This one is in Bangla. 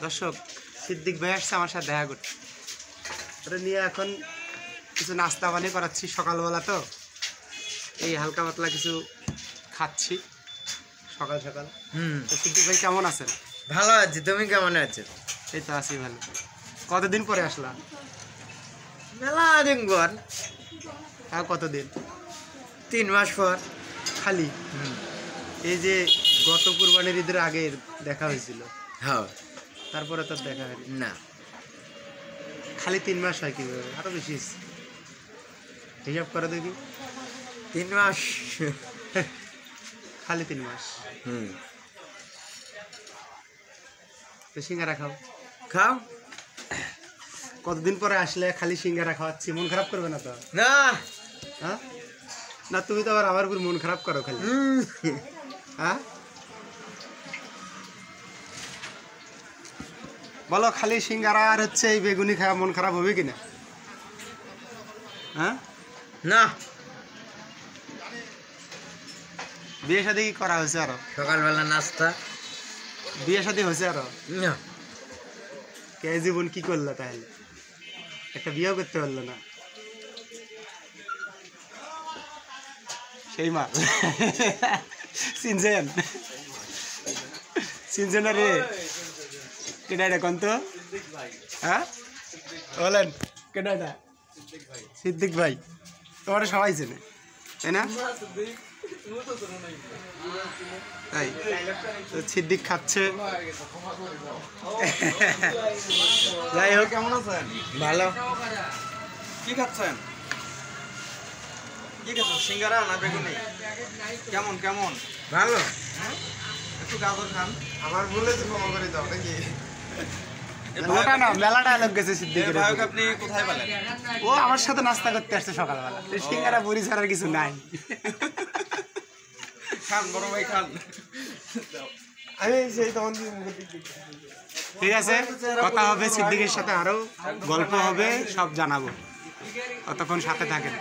দর্শক সিদ্দিক ভাই আসছে আমার সাথে দেখা করতে, ওটা নিয়ে এখন কিছু নাস্তা পানি করাচ্ছি সকালবেলা, তো এই হালকা পাতলা কিছু খাচ্ছি সকাল সকাল। তো সিদ্দিক ভাই কেমন আছেন? ভালো আছি, তুমি কেমন আছো? এই তো আছি ভালো। কতদিন পরে আসলা? মেলা দিন পর। আর কতদিন? 3 মাস পর। খালি এই যে গত কুরবানির ঈদের আগে দেখা হয়েছিল, হ্যাঁ, তারপরে তো দেখা হয়নি। না খালি 3 মাস হয় কিভাবে? আরো বেশি হিসাব করে দেখি। 3 মাস। খালি 3 মাস। তো সিঙ্গারা খাও খাও। কতদিন পরে আসলে খালি সিঙ্গারা খাওয়াচ্ছি, মন খারাপ করবে না তো? না হ্যাঁ না, তুমি তো আবার আমার উপর মন খারাপ করো খালি। হ্যাঁ বলো, খালি সিঙ্গারা আর হচ্ছে এই বেগুনি খাওয়া মন খারাপ হবে কিনা? হ্যাঁ না, বিয়ে শাদী কি করা হয়েছে আরো? সকালবেলা নাস্তা। বিয়ে শাদী হয়েছে আরো? না, কে জীবন কি করলো তাহলে? একটা বিয়েও করতে পারলো না, সেই মা। চিনছেন চিনছেন রে? কেটা এটা কোন তো? হ্যাঁ বলেন, কেটা এটা? সিদ্দিক ভাই। তোমার সবাই চেনে তাই না? তাই তো সিদ্দিক খাচ্ছে। যাই হোক, কেমন আছেন? ভালো। কি খাচ্ছেন? কি খাচ্ছেন, সিঙ্গারা না বেগুনি? কেমন কেমন? ভালো। একটু গাজর খান। আমার বলেছে ক্ষমা করে দাও নাকি? ওটা না, মেলাটা লোক গেছে সিদ্দিকের। ভাইক আপনি কোথায় পেলেন? ও আমার সাথে নাস্তা করতে আসছে সকালবেলা, সিঙ্গারা বড়ি ছাড়ার কিছু নাই। খান বড় ভাই খান। আমি সেই তখন ঠিক আছে, কথা হবে সিদ্দিকের সাথে, আরো গল্প হবে, সব জানাবো। ততক্ষণ সাথে থাকেন।